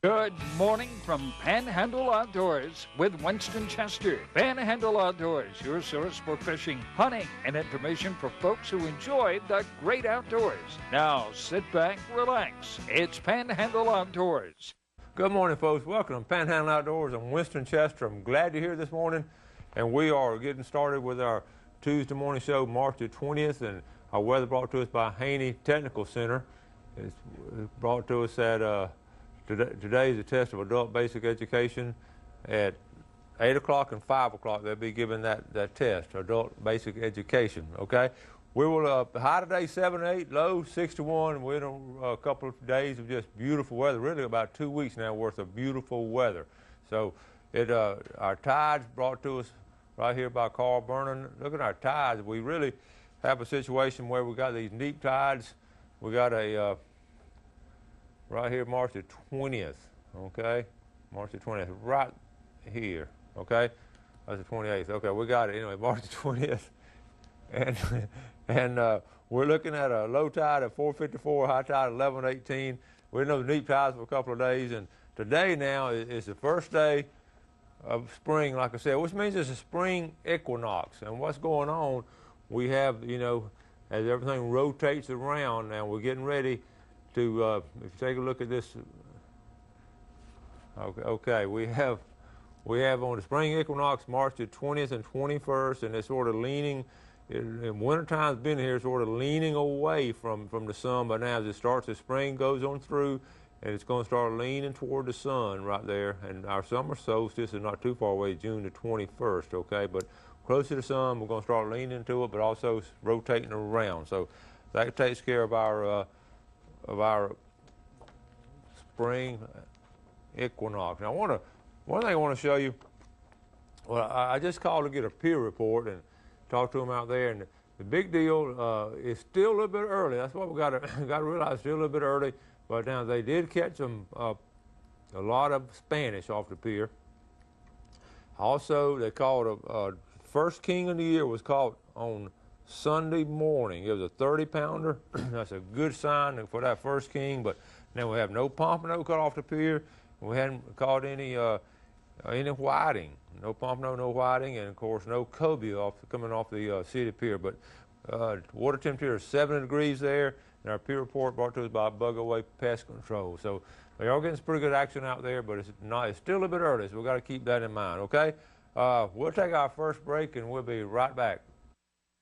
Good morning from Panhandle Outdoors with Winston Chester. Panhandle Outdoors, your source for fishing, hunting, and information for folks who enjoy the great outdoors. Now sit back, relax. It's Panhandle Outdoors. Good morning, folks. Welcome to Panhandle Outdoors. I'm Winston Chester. I'm glad you're here this morning, and we are getting started with our Tuesday morning show, March the 20th, and our weather brought to us by Haney Technical Center. It's brought to us at Today is a test of adult basic education at 8 o'clock and 5 o'clock. They'll be giving that test, adult basic education, okay? We will, high today, 78, low 61. We're in a couple of days of just beautiful weather, really about 2 weeks now worth of beautiful weather. So our tides brought to us right here by Carl Vernon. Look at our tides. We really have a situation where we got these neap tides. We got a right here, March the 20th, okay? March the 20th, right here, okay? That's the 28th. Okay, we got it. Anyway, March the 20th. And we're looking at a low tide of 454, high tide of 1118. We know the neap tides for a couple of days, and today now is the first day of spring, like I said, which means it's a spring equinox. And what's going on, we have, you know, as everything rotates around now, we're getting ready to, if you take a look at this, okay, we have on the spring equinox March the 20th and 21st, and it's sort of leaning, in wintertime it's been here, sort of leaning away from the sun, but now as it starts, the spring goes on through, and it's going to start leaning toward the sun right there, and our summer solstice is not too far away, June the 21st, okay, but close to the sun, we're going to start leaning into it, but also rotating around, so that takes care of our spring equinox. Now, one thing I want to show you, well, I just called to get a peer report and talk to them out there, and the big deal is still a little bit early. That's what we got to realize, still a little bit early, but now they did catch a lot of Spanish off the pier. Also, they caught a first king of the year was caught on Sunday morning. It was a 30-pounder. That's a good sign for that first king, but now we have no pompano caught off the pier. We hadn't caught any whiting. No pompano, no whiting, and of course no cobia coming off the city pier. But water temperature is 70 degrees there, and our pier report brought to us by Bug Away Pest Control. So they are getting some pretty good action out there, but it's still a little bit early, so we've got to keep that in mind, okay? We'll take our first break, and we'll be right back.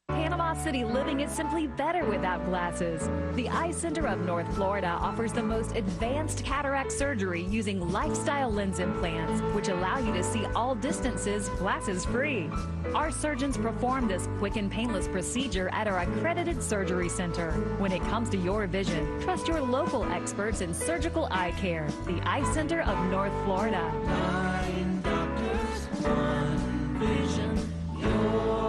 Panama City living is simply better without glasses. The Eye Center of North Florida offers the most advanced cataract surgery using lifestyle lens implants, which allow you to see all distances glasses-free. Our surgeons perform this quick and painless procedure at our accredited surgery center. When it comes to your vision, trust your local experts in surgical eye care. The Eye Center of North Florida. 9 doctors, 1 vision, yours.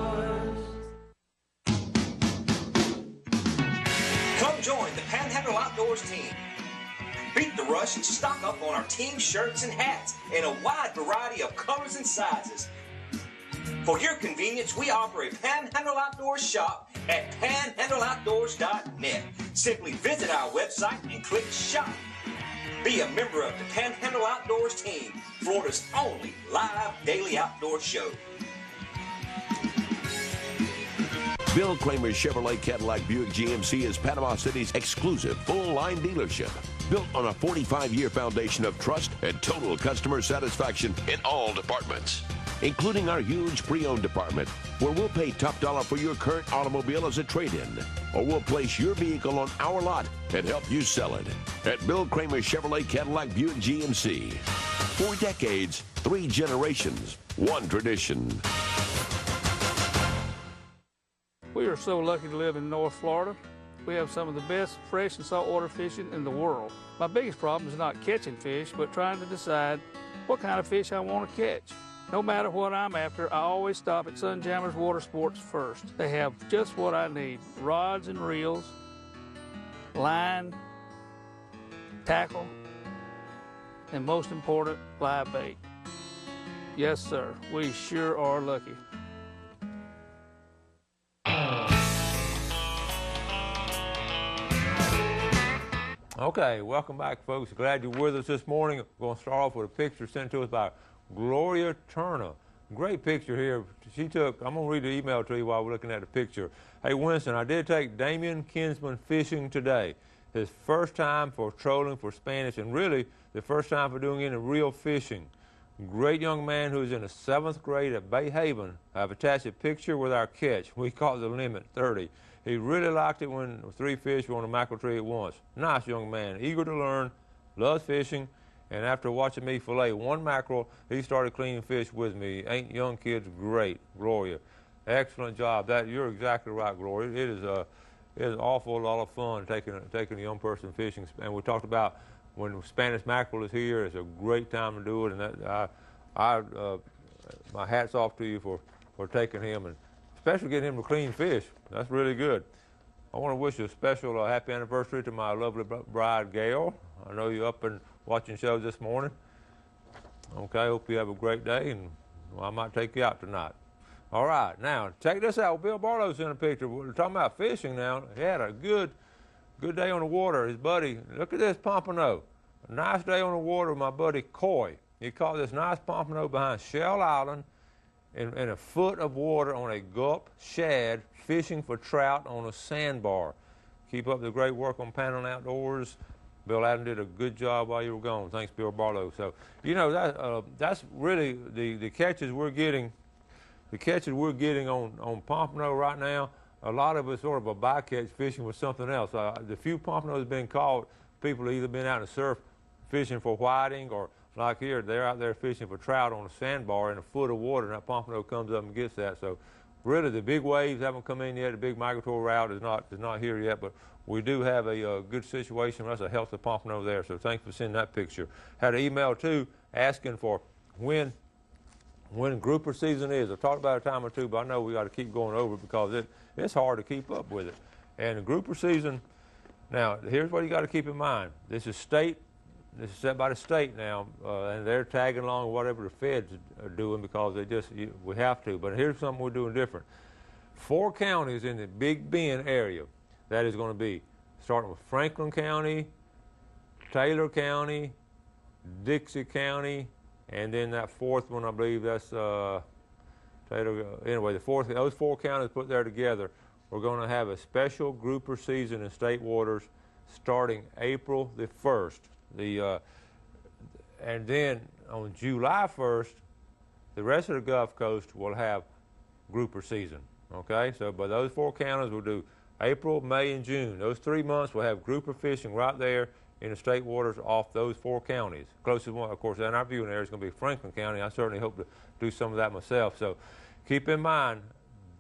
Come join the Panhandle Outdoors team. Beat the rush and stock up on our team shirts and hats in a wide variety of colors and sizes. For your convenience, we offer a Panhandle Outdoors shop at panhandleoutdoors.net. Simply visit our website and click shop. Be a member of the Panhandle Outdoors team, Florida's only live daily outdoor show. Bill Kramer's Chevrolet Cadillac Buick GMC is Panama City's exclusive full-line dealership. Built on a 45-year foundation of trust and total customer satisfaction in all departments, including our huge pre-owned department, where we'll pay top dollar for your current automobile as a trade-in, or we'll place your vehicle on our lot and help you sell it. At Bill Kramer's Chevrolet Cadillac Buick GMC. 4 decades, 3 generations, 1 tradition. We are so lucky to live in North Florida. We have some of the best fresh and saltwater fishing in the world. My biggest problem is not catching fish, but trying to decide what kind of fish I want to catch. No matter what I'm after, I always stop at Sunjammers Water Sports first. They have just what I need: rods and reels, line, tackle, and most important, live bait. Yes, sir, we sure are lucky. Okay, welcome back, folks. Glad you're with us this morning. We're going to start off with a picture sent to us by Gloria Turner. Great picture here. She took, I'm going to read the email to you while we're looking at the picture. Hey, Winston, I did take Damian Kinsman fishing today. His first time for trolling for Spanish, and really the first time for doing any real fishing. Great young man who's in the 7th grade at Bay Haven. I've attached a picture with our catch. We caught the limit 30. He really liked it when 3 fish were on a mackerel tree at once. Nice young man, eager to learn, loves fishing, and after watching me fillet 1 mackerel, he started cleaning fish with me. Ain't young kids great? Gloria. Excellent job. You're exactly right, Gloria. It is an awful lot of fun taking a young person fishing. And we talked about when Spanish mackerel is here, it's a great time to do it. And my hat's off to you for taking him, and especially getting him to clean fish. That's really good. I want to wish a special happy anniversary to my lovely bride, Gail. I know you're up and watching shows this morning. Okay, hope you have a great day, and I might take you out tonight. All right, now, check this out. Bill Barlow's in a picture. We're talking about fishing now. He had a good day on the water. His buddy, look at this pompano. A nice day on the water with my buddy Coy. He caught this nice pompano behind Shell Island in a foot of water on a gulp shad, fishing for trout on a sandbar. Keep up the great work on Panhandle Outdoors. Bill Adam did a good job while you were gone. Thanks, Bill Barlow. So, you know, that's really the catches we're getting. The catches we're getting on pompano right now, a lot of it's sort of a bycatch fishing with something else. The few pompanos been caught, people have either been out in the surf fishing for whiting, or like here, they're out there fishing for trout on a sandbar in a foot of water, and that pompano comes up and gets that. So really the big waves haven't come in yet. The big migratory route is not here yet, but we do have a good situation. That's a healthy pompano there, so thanks for sending that picture. Had an email too asking for when grouper season is. I've talked about it a time or two, but I know we got to keep going over it because it's hard to keep up with it. And the grouper season, now here's what you got to keep in mind. This is set by the state now, and they're tagging along with whatever the feds are doing because we have to. But here's something we're doing different. 4 counties in the Big Bend area. That is going to be starting with Franklin County, Taylor County, Dixie County, and then that 4th one, I believe that's Taylor. Anyway, those 4 counties put there together. We're going to have a special grouper season in state waters starting April the 1st. And then on July 1st, the rest of the Gulf Coast will have grouper season. Okay, so by those 4 counties, we'll do April, May, and June. Those 3 months, we'll have grouper fishing right there in the state waters off those 4 counties. Closest one, of course, in our viewing area is going to be Franklin County. I certainly hope to do some of that myself. So keep in mind,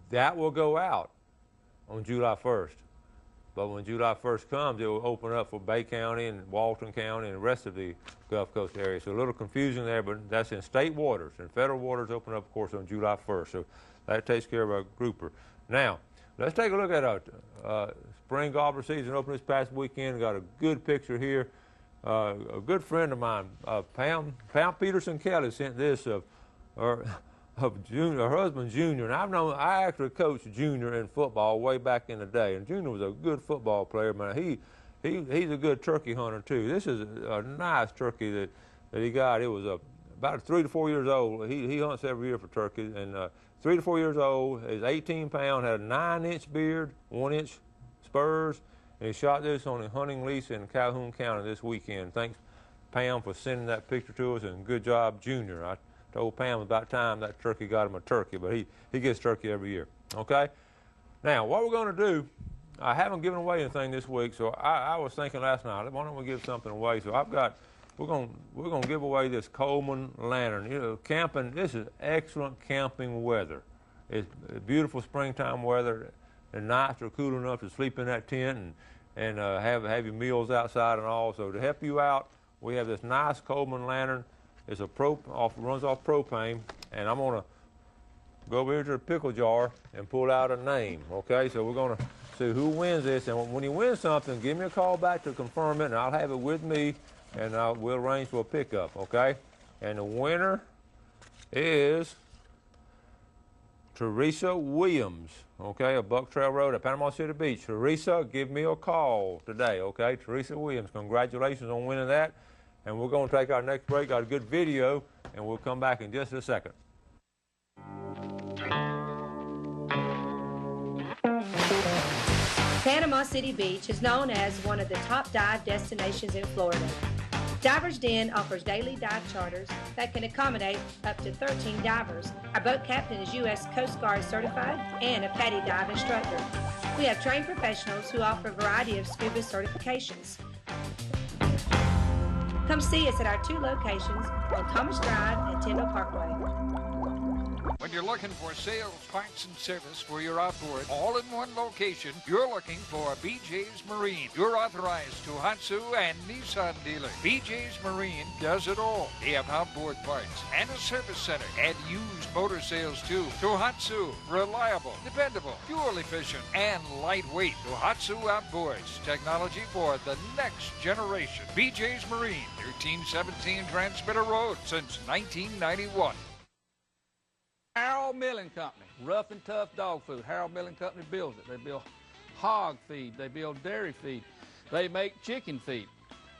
that will go out on July 1st. But when July 1st comes, it will open up for Bay County and Walton County and the rest of the Gulf Coast area. So a little confusion there, but that's in state waters. And federal waters open up, of course, on July 1st. So that takes care of our grouper. Now, let's take a look at our spring gobbler season open this past weekend. Got a good picture here. A good friend of mine, Pam Peterson Kelly, sent this of her husband Junior, and I actually coached Junior in football way back in the day, and Junior was a good football player, man. He's a good turkey hunter too. This is a nice turkey that he got. It was about 3 to 4 years old. He hunts every year for turkeys, and 3 to 4 years old. He's 18 pounds, had a 9-inch beard, 1-inch spurs, and he shot this on a hunting lease in Calhoun County this weekend. Thanks, Pam, for sending that picture to us, and good job, Junior. I told Pam about time that turkey got him a turkey, but he gets turkey every year. Okay? Now, what we're going to do, I haven't given away anything this week, so I was thinking last night, why don't we give something away? So we're going to give away this Coleman lantern. You know, camping, this is excellent camping weather. It's beautiful springtime weather. The nights are cool enough to sleep in that tent and have your meals outside and all. So to help you out, we have this nice Coleman lantern. It's runs off propane, and I'm going to go over here to the pickle jar and pull out a name, okay? So we're going to see who wins this, and when you win something, give me a call back to confirm it, and I'll have it with me, and we'll arrange for a pickup, okay? And the winner is Teresa Williams, okay, of Buck Trail Road at Panama City Beach. Teresa, give me a call today, okay? Teresa Williams, congratulations on winning that. And we're going to take our next break, got a good video, and we'll come back in just a second. Panama City Beach is known as one of the top dive destinations in Florida. Divers Den offers daily dive charters that can accommodate up to 13 divers. Our boat captain is U.S. Coast Guard certified and a PADI dive instructor. We have trained professionals who offer a variety of scuba certifications. Come see us at our 2 locations on Thomas Drive and Tyndall Parkway. When you're looking for sales, parts, and service for your outboard, all in one location, you're looking for BJ's Marine. You're authorized Tohatsu and Nissan dealer. BJ's Marine does it all. They have outboard parts and a service center and used motor sales too. Tohatsu, reliable, dependable, fuel efficient, and lightweight. Tohatsu Outboards, technology for the next generation. BJ's Marine, 1317 Transmitter Road since 1991. Harold Milling Company, rough and tough dog food. Harold Milling Company builds it. They build hog feed. They build dairy feed. They make chicken feed.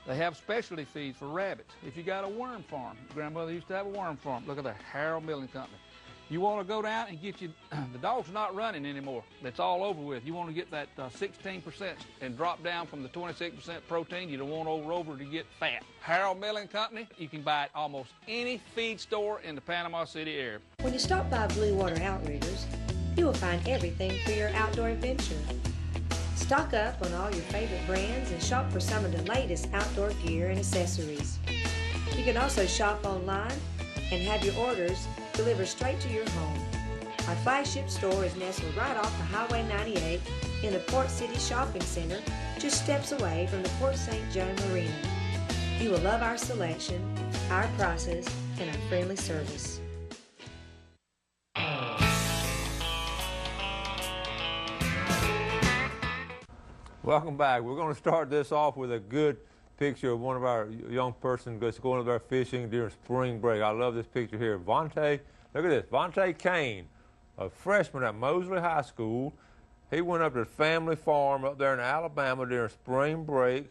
They have specialty feeds for rabbits. If you got a worm farm, grandmother used to have a worm farm. Look at the Harold Milling Company. You want to go down and get you, the dog's not running anymore. It's all over with. You want to get that 16% and drop down from the 26% protein. You don't want old Rover to get fat. Harold Milling Company, you can buy at almost any feed store in the Panama City area. When you stop by Blue Water Outriggers, you will find everything for your outdoor adventure. Stock up on all your favorite brands and shop for some of the latest outdoor gear and accessories. You can also shop online and have your orders delivered straight to your home. Our flagship store is nestled right off of Highway 98 in the Port City Shopping Center, just steps away from the Port St. John Marina. You will love our selection, our prices, and our friendly service. Welcome back. We're going to start this off with a good picture of one of our young persons that's going up there fishing during spring break. I love this picture here. Vontae, look at this. Vontae Kane, a freshman at Mosley High School. He went up to the family farm up there in Alabama during spring break.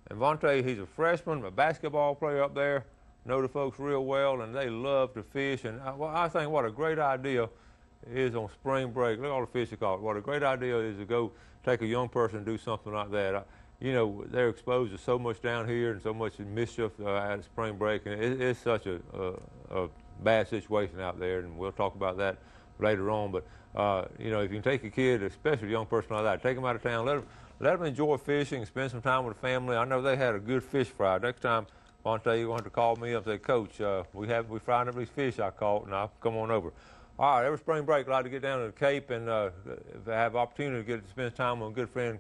And Vontae, he's a freshman, a basketball player up there. Know the folks real well, and they love to fish. And I think what a great idea is on spring break. Look at all the fish they caught. What a great idea is to go take a young person and do something like that. You know, they're exposed to so much down here and so much mischief at spring break, and it's such a bad situation out there, and we'll talk about that later on. But, you know, if you can take a kid, especially a young person like that, take them out of town, let them enjoy fishing and spend some time with the family. I know they had a good fish fry. Next time, Vontae, you're going to have to call me up and say, Coach, we frying up these fish I caught, and I'll come on over. All right, every spring break, I like to get down to the Cape and have opportunity to get to spend time with a good friend,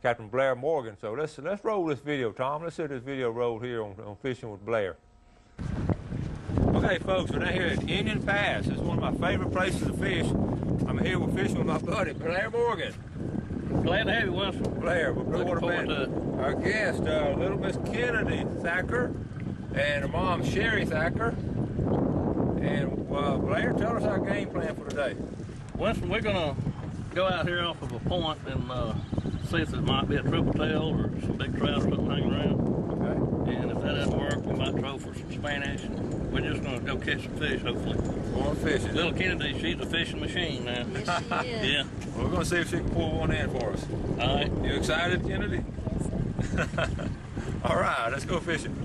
Captain Blair Morgan. So let's roll this video, Tom. Let's see this video roll here on Fishing with Blair. Okay, folks, we're down here at Indian Pass. This is one of my favorite places to fish. I'm here with fishing with my buddy, Blair Morgan. Glad to have you, Winston. Blair, we're Blue Water Man. Our guest, little Miss Kennedy Thacker, and her mom, Sherry Thacker. And Blair, tell us our game plan for today. Winston, we're going to go out here off of a point and see if there might be a triple tail or some big trout or something hanging around. Okay. And if that doesn't work, we might throw for some Spanish. We're just going to go catch some fish, hopefully. More fishing. Little Kennedy, she's a fishing machine now. Yes, she is. Yeah. Well, we're going to see if she can pull one in for us. All right. You excited, Kennedy? All right, let's go fishing.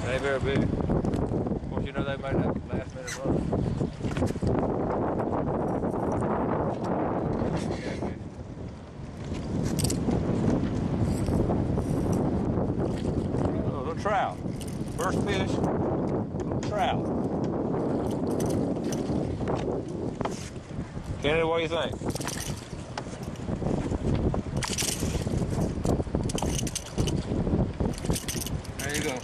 They ain't very big. Of course, you know they made that last minute run. Oh, little trout. First fish, little trout. Kennedy, what do you think? There you go.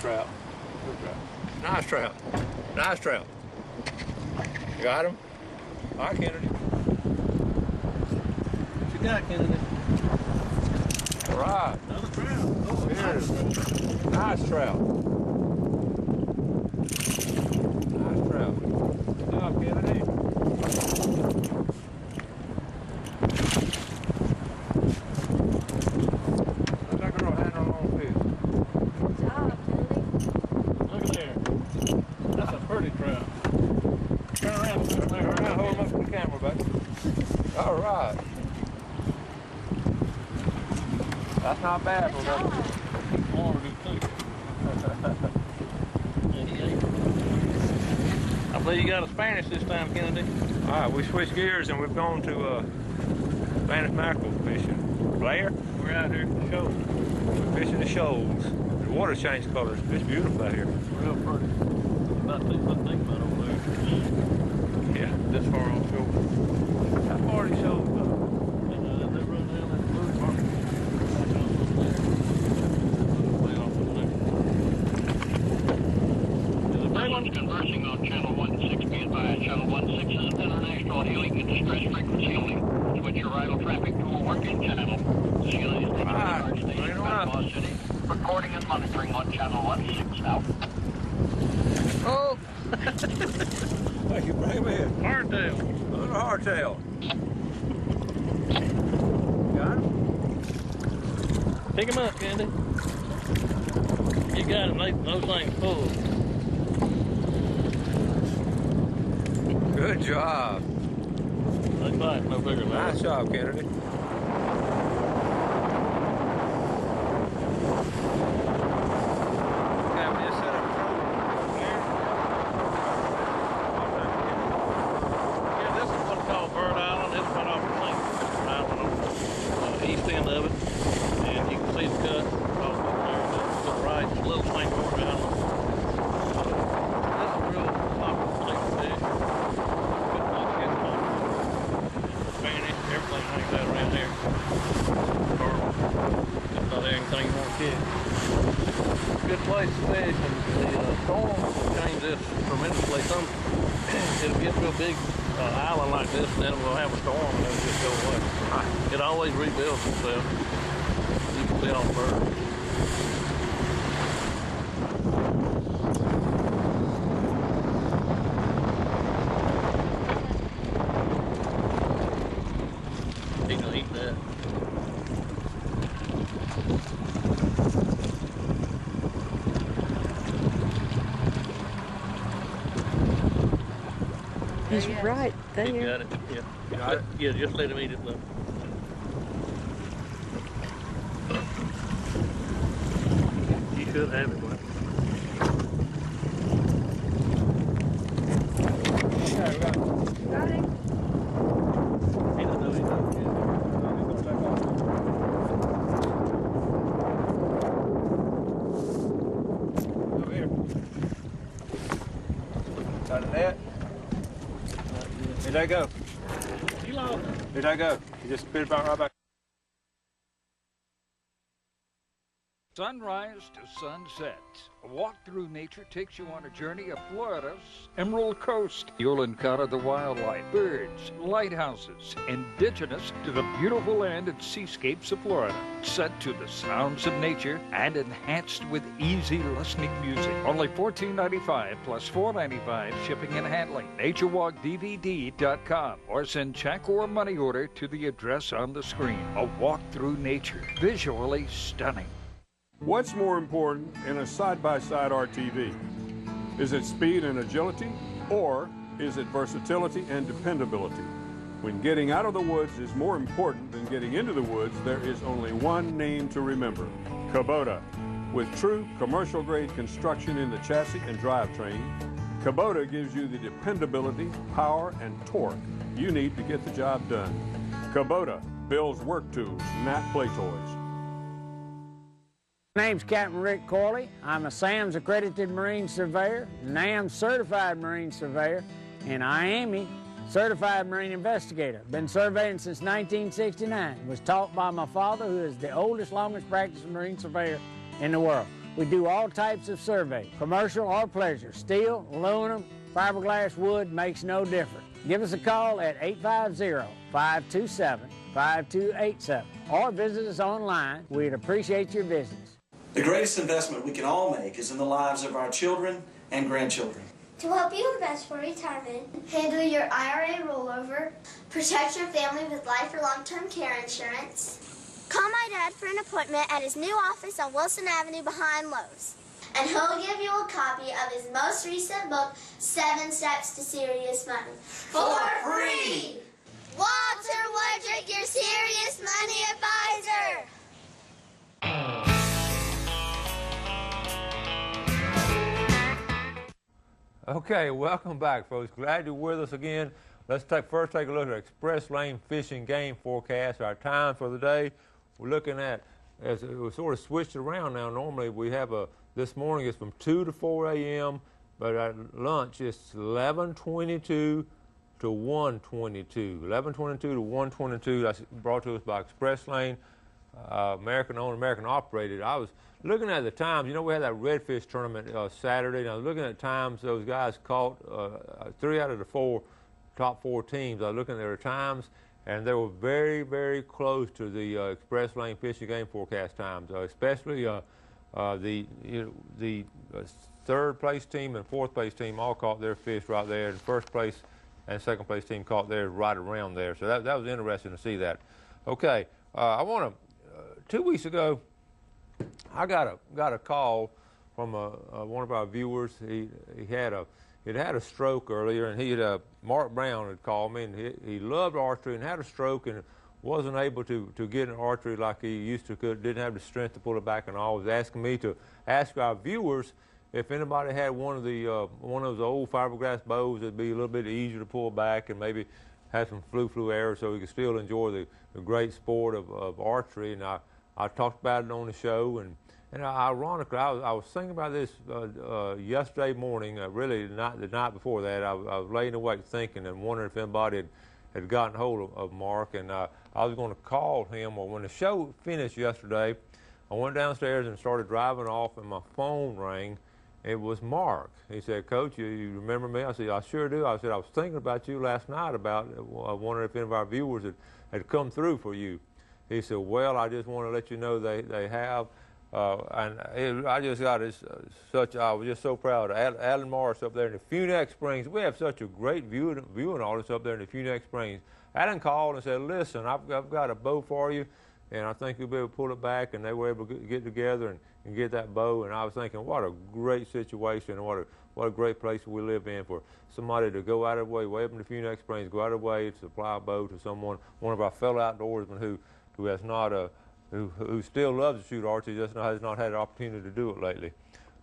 Trout. Nice trout. Nice trout. You got him? All right, Kennedy. What you got, Kennedy? All right. Another trout. Oh, Here it is. Nice trout. Nice trout. Good job, Kennedy. Looks like a little handle on fish. Good job, Kennedy. look at there. That's a pretty trout. Turn around. Turn around, hold him up to the camera, buddy. All right. That's not bad for that. I believe you got a Spanish this time, Kennedy. All right, we switched gears and we've gone to Spanish mackerel fishing. Blair, We're out here at the show. we're fishing the shoals. The water changed colors. It's beautiful out here. Real pretty. About 2 foot deep out over there. Yeah, this far offshore. How far do you show? They run down that blue mark. Way off over there. Everyone's conversing on channel 16. Be advised, channel 16 is an international hailing and distress frequency only. Switch your idle traffic to a working channel. Sheila is taking charge station, Panama City. Recording and monitoring on channel 16 now. Oh! Hey, you bring him in. Hardtail. A little hardtail. Got him? Pick him up, Candy. You got him. Those things full. Good job. They bite no bigger than that. Nice job, Kennedy. Have this set up Yeah, this is what's called Bird Island. It's right off the St. Island on the east end of it. And you can see the cut off up there to the right. It's a little St. George Island. This is a real popular place to fish. Good place to get fun. Spanish, everything hangs out around here. Carl, just about everything you want to catch. Good place to fish, and the storm will change this tremendously. It'll get to a big island like this, and then we'll have a storm, and it'll just go away. It always rebuilds itself. You can see all the birds. He gonna eat that. He's right He there. got it. Yeah. Got it? Yeah, just let him eat it, though. You should have it, boy. Okay, we got it. Got him. He doesn't know he's done it yet. Over here. Got a net. Where'd that go? He lost it. Where'd that go? You just spit it right back. Sunrise to sunset. A walk through nature takes you on a journey of Florida's Emerald Coast. You'll encounter the wildlife, birds, lighthouses, indigenous to the beautiful land and seascapes of Florida. Set to the sounds of nature and enhanced with easy listening music. Only $14.95 plus $4.95 shipping and handling. NatureWalkDVD.com or send check or money order to the address on the screen. A walk through nature. Visually stunning. What's more important in a side-by-side RTV? Is it speed and agility, or is it versatility and dependability? When getting out of the woods is more important than getting into the woods, there is only one name to remember: Kubota. With true commercial-grade construction in the chassis and drivetrain, Kubota gives you the dependability, power, and torque you need to get the job done. Kubota builds work tools, not play toys. My name's Captain Rick Corley. I'm a SAMS accredited Marine Surveyor, NAM certified Marine Surveyor, and IAME certified Marine Investigator. Been surveying since 1969. Was taught by my father, who is the oldest, longest practicing Marine Surveyor in the world. We do all types of survey, commercial or pleasure. Steel, aluminum, fiberglass, wood, makes no difference. Give us a call at 850-527 888-282-5287 or visit us online. We'd appreciate your visits. The greatest investment we can all make is in the lives of our children and grandchildren. To help you invest for retirement, handle your IRA rollover, protect your family with life or long-term care insurance, call my dad for an appointment at his new office on Wilson Avenue behind Lowe's. And he'll give you a copy of his most recent book, 7 Steps to Serious Money. For free! Walter Woodrick, your Serious Money Advisor! Okay, welcome back, folks. Glad you're with us again. Let's first take a look at Express Lane Fishing Game Forecast. Our time for the day, we're looking at, as we sort of switched around now. Normally we have this morning it's from 2 to 4 a.m., but at lunch it's 11:22 to 1:22. 11:22 to 1:22. That's brought to us by Express Lane, American-owned, American-operated. I was looking at the times. You know, we had that redfish tournament Saturday, and I was looking at times those guys caught 3 out of the 4 top 4 teams. I was looking at their times, and they were very, very close to the Express Lane Fishing Game Forecast times, especially the third place team and fourth place team all caught their fish right there, and first place and second place team caught theirs right around there. So that was interesting to see that. Okay, I want to, 2 weeks ago, I got a call from one of our viewers. He had a stroke earlier, and Mark Brown had called me, and he loved archery and had a stroke and wasn't able to get in archery like he used to. Didn't have the strength to pull it back, and all. Was asking me to ask our viewers if anybody had one of those old fiberglass bows that'd be a little bit easier to pull back and maybe have some flu arrows so we could still enjoy the great sport of archery. And I talked about it on the show, and ironically, I was thinking about this yesterday morning. Really, the night before that, I was laying awake thinking and wondering if anybody had gotten hold of Mark, and I was going to call him. Well, when the show finished yesterday, I went downstairs and started driving off, and my phone rang. It was Mark. He said, "Coach, you remember me?" I said, "I sure do." I said, "I was thinking about you last night about wondering if any of our viewers had come through for you." He said, "Well, I just want to let you know they have." I just got I was just so proud. Alan Morris up there in the Funex Springs. We have such a great viewing audience up there in the Funex Springs. Alan called and said, "Listen, I've got a bow for you, and I think you'll be able to pull it back." And they were able to get together and get that bow. And I was thinking, what a great situation, and what a great place we live in for somebody to go out of their way up in the Funex Springs, go out of their way to supply a bow to someone, one of our fellow outdoorsmen who has not who still loves to shoot archery, just has not had an opportunity to do it lately.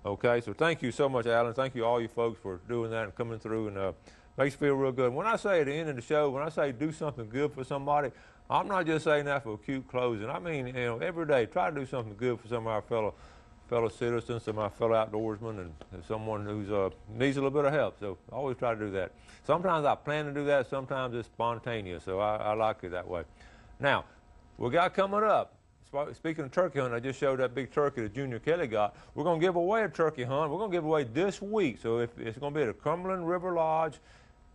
Okay, so thank you so much, Alan. Thank you all you folks for doing that and coming through, and makes you feel real good. When I say at the end of the show, when I say do something good for somebody, I'm not just saying that for a cute closing. I mean, every day, try to do something good for some of our fellow citizens, some of our fellow outdoorsmen, and someone who's needs a little bit of help. So I always try to do that. Sometimes I plan to do that. Sometimes it's spontaneous. So I like it that way. Now, we got coming up. Speaking of turkey hunting, I just showed that big turkey that Junior Kelly got. We're going to give away a turkey hunt. We're going to give away this week. So it's going to be at the Cumberland River Lodge.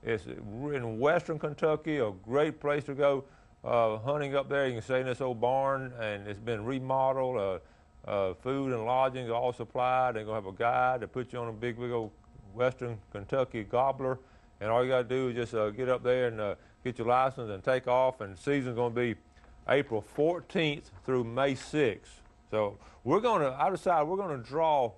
It's in western Kentucky, a great place to go hunting up there. You can stay in this old barn, and it's been remodeled. Food and lodging are all supplied. They're going to have a guide to put you on a big old western Kentucky gobbler. And all you got to do is just get up there and get your license and take off. And the season's going to be April 14th through May 6th. So I decided we're going to draw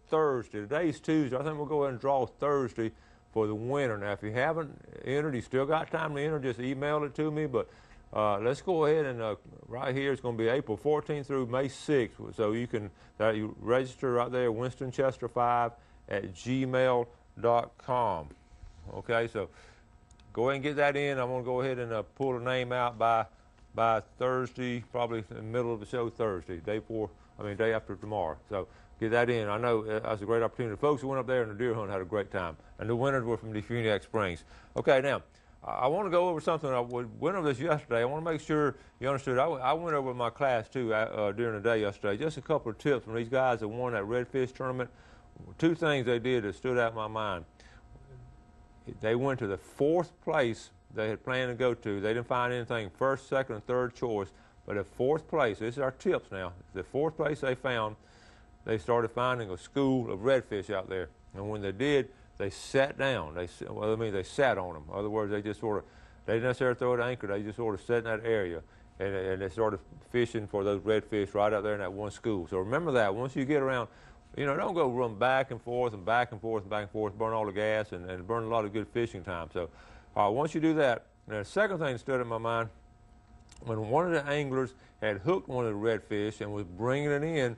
Thursday. Today's Tuesday. I think we'll go ahead and draw Thursday for the winner. Now, if you haven't entered, you still got time to enter. Just email it to me. But let's go ahead and right here, it's going to be April 14th through May 6th. So you can you register right there, WinstonChester5@gmail.com. Okay, so go ahead and get that in. I'm going to go ahead and pull the name out by Thursday, probably in the middle of the show Thursday, day after tomorrow. So get that in. I know that's a great opportunity. The folks who went up there in the deer hunt had a great time, and the winners were from the Funex Springs. Okay, now, I want to go over something. I went over this yesterday. I want to make sure you understood. I went over with my class, too, during the day yesterday. Just a couple of tips from these guys that won that redfish tournament. 2 things they did that stood out in my mind. They went to the 4th place they had planned to go to. They didn't find anything first, second, and third choice. But at fourth place, this is our tips now, the fourth place they found, they started finding a school of redfish out there. And when they did, they sat down. They sat on them. In other words, they just sort of, they didn't necessarily throw an anchor, they just sort of sat in that area. And they started fishing for those redfish right out there in that one school. So remember that, once you get around, you know, don't go run back and forth and back and forth and back and forth, burn all the gas and burn a lot of good fishing time. So once you do that, now the second thing that stood in my mind, when one of the anglers had hooked one of the redfish and was bringing it in,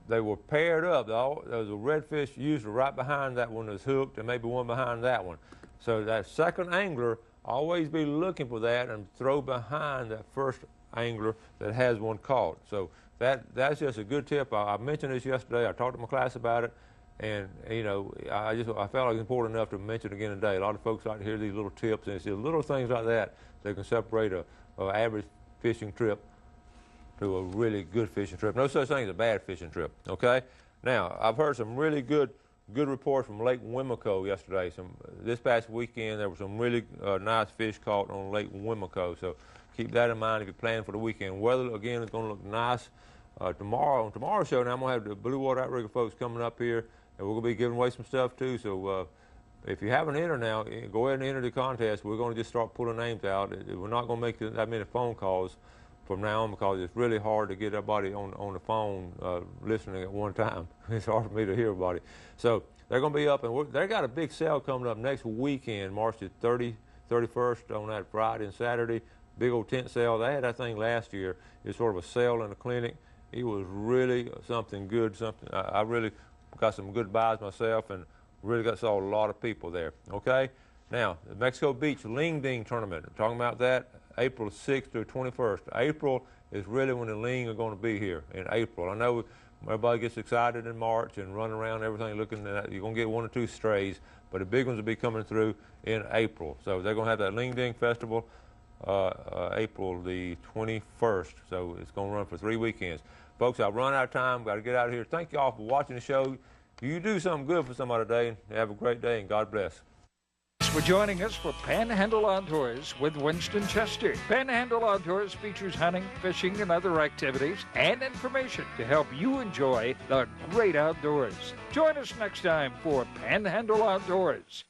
they were paired up. There was a redfish usually right behind that one that was hooked and maybe one behind that one. So that second angler, always be looking for that and throw behind that first angler that has one caught. So that's just a good tip. I mentioned this yesterday. I talked to my class about it, and you know, I felt like it was important enough to mention it again today. A lot of folks like to hear these little tips, and it's just little things like that that can separate a average fishing trip to a really good fishing trip. No such thing as a bad fishing trip. Okay. Now I've heard some really good reports from Lake Wimico yesterday. This past weekend there were some really nice fish caught on Lake Wimico. So keep that in mind if you're planning for the weekend. Weather again is going to look nice tomorrow. On tomorrow's show, now I'm going to have the Blue Water Outrigger folks coming up here, and we're going to be giving away some stuff too. So if you haven't entered now, go ahead and enter the contest. We're going to just start pulling names out. We're not going to make that many phone calls from now on because it's really hard to get everybody on the phone listening at one time. It's hard for me to hear everybody. So they're going to be up, and they got a big sale coming up next weekend, March the 31st on that Friday and Saturday. Big old tent sale. They had that thing last year. It's sort of a sale in the clinic. It was really something good. I really got some good buys myself, and really saw a lot of people there. Okay. Now the Mexico Beach Ling Ding tournament. I'm talking about that. April 6th through 21st. April is really when the ling are going to be here in April. I know everybody gets excited in March and run around everything looking at that. You're going to get one or two strays, but the big ones will be coming through in April. So they're going to have that Ling Ding Festival April the 21st. So it's going to run for 3 weekends. Folks, I've run out of time. Got to get out of here. Thank you all for watching the show. You do something good for somebody today, and have a great day, and God bless. Thanks for joining us for Panhandle Outdoors with Winston Chester. Panhandle Outdoors features hunting, fishing, and other activities and information to help you enjoy the great outdoors. Join us next time for Panhandle Outdoors.